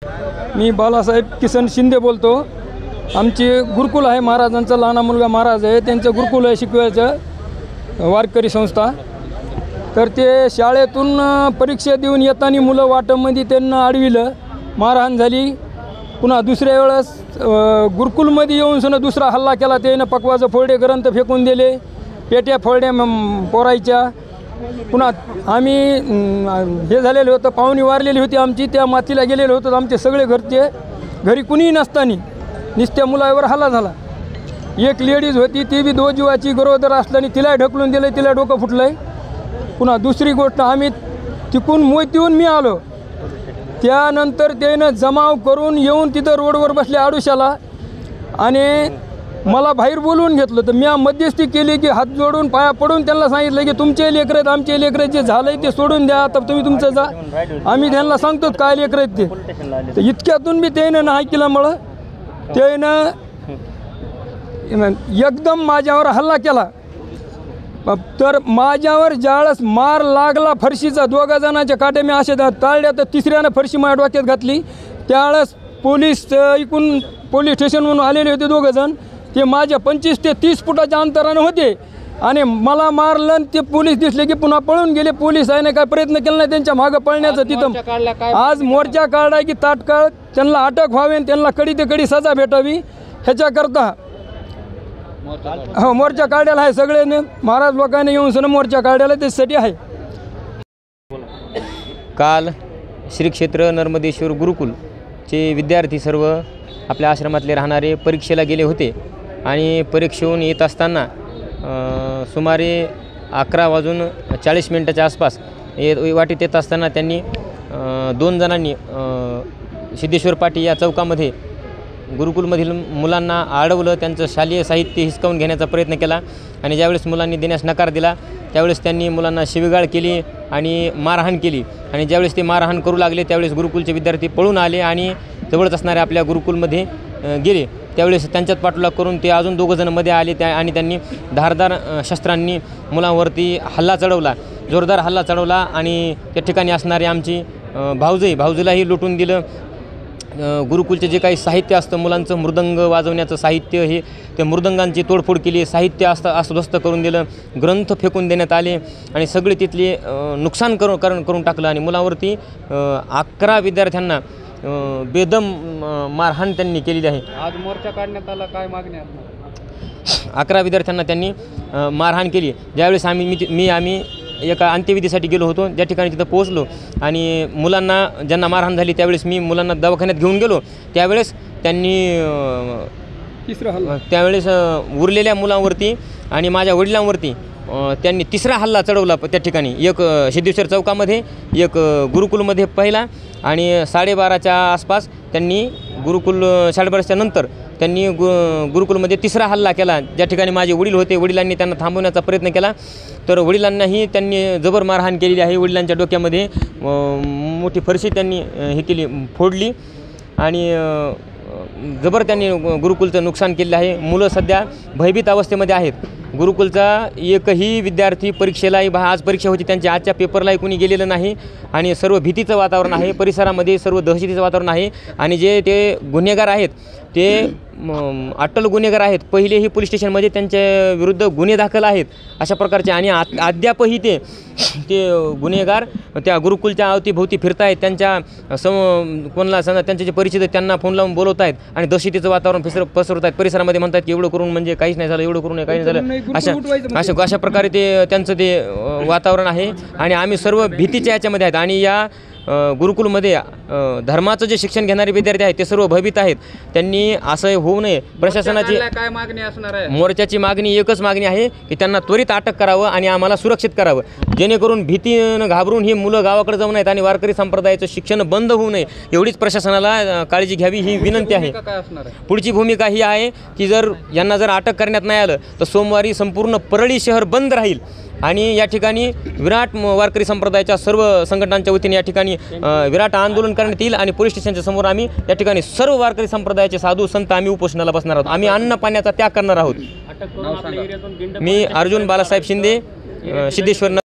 मी बालासाहेब किसन शिंदे बोलतो। आमचे गुरुकुल आहे, महाराजांचा लहान मुलगा महाराज आहे, त्यांचं गुरुकुल आहे शिकवायचं वारकरी संस्था। तर ते शाळेतून परीक्षा देऊन येताना मुलं वाटमध्ये त्यांना अडविलं, मारहाण झाली। पुन्हा दुसऱ्या वेळेस गुरुकुलमध्ये येऊन सुद्धा दुसरा हल्ला केला। त्यानं पकवाचं फोल्डे ग्रंथ फेकून दिले, पेट्या फोल्ड्या पोरायच्या। पुन्हा आम्ही हे झालेले होतं, पाहुणी वारलेली होती आमची, त्या मातीला गेलेले होतं आमचे सगळे घरचे। घरी कुणीही नसताना नुसत्या मुलावर हल्ला झाला। एक लेडीज होती, ती बी 2 जीवाची गरोदर असल्याने तिला ढकलून दिलं, तिला डोकं फुटलंय। पुन्हा दुसरी गोष्ट, आम्ही तिकून मोतीहून मी आलो, त्यानंतर त्यानं जमाव करून येऊन तिथं रोडवर बसले आडुशाला आणि मला बाहेर बोलवून घेतलं। तर मी मध्यस्थी केली की हात जोडून पाया पडून त्यांना सांगितलं की तुमचे लेकरं आहेत, आमचे लेकरं जे झालंय ते सोडून द्या, तर तुम्ही तुमचं जा, आम्ही त्यांना सांगतो काय लेकरं आहेत ते। तर इतक्यातून बी त्यानं नाही केल्यामुळं त्यानं एकदम माझ्यावर हल्ला केला। तर माझ्यावर ज्यावेळेस मार लागला फरशीचा, 2 जणांच्या काट्या मी असे ताळल्या, तर तिसऱ्यानं फरशी माझ्या डोक्यात घातली। त्यावेळेस पोलीस इकडून पोलीस स्टेशनवरून आलेले होते 2 जण, ते माझ्या 25 ते 30 फुटाच्या अंतरानं होते आणि मला मारलं। ते पोलीस दिसले की पुन्हा पळून गेले। पोलीस आहे ना काय प्रयत्न केला नाही त्यांच्या मागं पळण्याचा। तिथं आज मोर्चा काढाय की तात्काळ त्यांना अटक व्हावी आणि त्यांना कडी ते कडी सजा भेटावी ह्याच्याकरता हो मोर्चा काढायला आहे। सगळ्यांनी महाराज लोकांनी येऊन सण मोर्चा काढायला त्यासाठी आहे। काल श्री क्षेत्र नर्मदेश्वर गुरुकुलचे विद्यार्थी सर्व आपल्या आश्रमातले राहणारे परीक्षेला गेले होते आणि परीक्षेहून येत असताना सुमारे 11:40 आसपास वाटेत येत असताना त्यांनी 2 जणांनी सिद्धेश्वर पाटी या चौकामध्ये गुरुकुलमधील मुलांना अडवलं, त्यांचं शालेय साहित्य हिसकावून घेण्याचा प्रयत्न केला आणि ज्यावेळेस मुलांनी देण्यास नकार दिला त्यावेळेस त्यांनी मुलांना शिवीगाळ केली आणि मारहाण केली। आणि ज्यावेळेस ते मारहाण करू लागले त्यावेळेस गुरुकुलचे विद्यार्थी पळून आले आणि जवळच असणाऱ्या आपल्या गुरुकुलमध्ये गेले। त्यावेळेस त्यांच्यात पाठलाग करून ते अजून 2 जण मध्ये आले आणि त्यांनी धारदार शस्त्रांनी मुलांवरती हल्ला चढवला, जोरदार हल्ला चढवला आणि त्या ठिकाणी असणारे आमची भाऊजीलाही लुटून दिलं। गुरुकुलचे जे काही साहित्य असतं मुलांचं मृदंग वाजवण्याचं साहित्य, हे त्या मृदंगांची तोडफोड केली, साहित्य अस्वस्थ करून दिलं, ग्रंथ फेकून देण्यात आले आणि सगळे तिथले नुकसान करून टाकलं आणि मुलावरती 11 विद्यार्थ्यांना बेदम मारहाण त्यांनी केलेली आहे। आज मोर्चा काढण्यात आला, काय मागणी आहे? 11 विद्यार्थ्यांना त्यांनी मारहाण केली। ज्यावेळेस आम्ही एका अंत्यविधीसाठी गेलो होतो, ज्या ठिकाणी तिथं पोहोचलो आणि मुलांना ज्यांना मारहाण झाली त्यावेळेस मी मुलांना दवाखान्यात घेऊन गेलो, त्यावेळेस त्यांनी त्यावेळेस उरलेल्या मुलांवरती आणि माझ्या वडिलांवरती त्यांनी 3रा हल्ला चढवला। त्या ठिकाणी एक सिद्धेश्वर चौकामध्ये, एक गुरुकुलमध्ये पहिला आणि 12:30च्या आसपास त्यांनी गुरुकुल 12:30च्या नंतर त्यांनी गुरुकुलमध्ये 3रा हल्ला केला। ज्या ठिकाणी माझे वडील होते, वडिलांनी त्यांना थांबवण्याचा प्रयत्न केला तर वडिलांनाही त्यांनी जबर मारहाण केलेली आहे। वडिलांच्या डोक्यामध्ये मोठी फरशी त्यांनी हे केली, फोडली आणि जबर त्यांनी गुरुकुलचं नुकसान केलेलं आहे। मुलं सध्या भयभीत अवस्थेमध्ये आहेत। गुरुकुलचा एकही विद्यार्थी परीक्षेलाही आज परीक्षा होती त्यांच्या, आजच्या पेपरलाही कोणी गेलेलं नाही आणि सर्व भीतीचं वातावरण आहे, परिसरामध्ये सर्व दहशतीचं वातावरण आहे आणि जे ते गुन्हेगार आहेत ते अट्टल गुन्हेगार आहेत। पहिलेही पोलीस स्टेशनमध्ये त्यांच्या विरुद्ध गुन्हे दाखल आहेत अशा प्रकारचे आणि अद्यापही ते गुन्हेगार त्या गुरुकुलच्या अवतीभोवती फिरत आहेत। त्यांच्या कोणाला सांगा त्यांचे जे परिचित आहेत त्यांना फोन लावून बोलवत आहेत आणि दहशतीचं वातावरण पसरवत आहेत परिसरामध्ये। म्हणतात की एवढं करून म्हणजे काहीच नाही झालं, एवढं करून काही नाही झालं, अशा प्रकारे त्यांचं ते वातावरण आहे आणि आम्ही सर्व भीतीच्या याच्यामध्ये आहेत। आणि या गुरुकुलमध्ये धर्माचं जे शिक्षण घेणारे विद्यार्थी आहेत ते सर्व भयभीत आहेत। त्यांनी असं होऊ नये। प्रशासनाची काय मागणी असणार आहे? मोर्चाची मागणी एकच मागणी आहे की त्यांना त्वरित अटक करावं आणि आम्हाला सुरक्षित करावं, जेणेकरून भीतीनं घाबरून ही मुलं गावाकडे जाऊ नयेत आणि वारकरी संप्रदायाचं शिक्षण बंद होऊ नये, एवढीच प्रशासनाला काळजी घ्यावी ही विनंती आहे। पुढची भूमिका ही आहे की यांना जर अटक करण्यात नाही आलं तर सोमवारी संपूर्ण परळी शहर बंद राहील आणि या ठिकाणी विराट वारकरी संप्रदायाच्या सर्व संघटनांच्या वतीने या ठिकाणी विराट आंदोलन करण्यात येईल आणि पोलीस स्टेशनच्या समोर आम्ही या ठिकाणी सर्व वारकरी संप्रदायाचे साधू संत आम्ही उपोषणाला बसणार आहोत। आम्ही अन्न पाण्याचा त्याग करणार आहोत। मी अर्जुन बालासाहेब शिंदे, सिद्धेश्वर।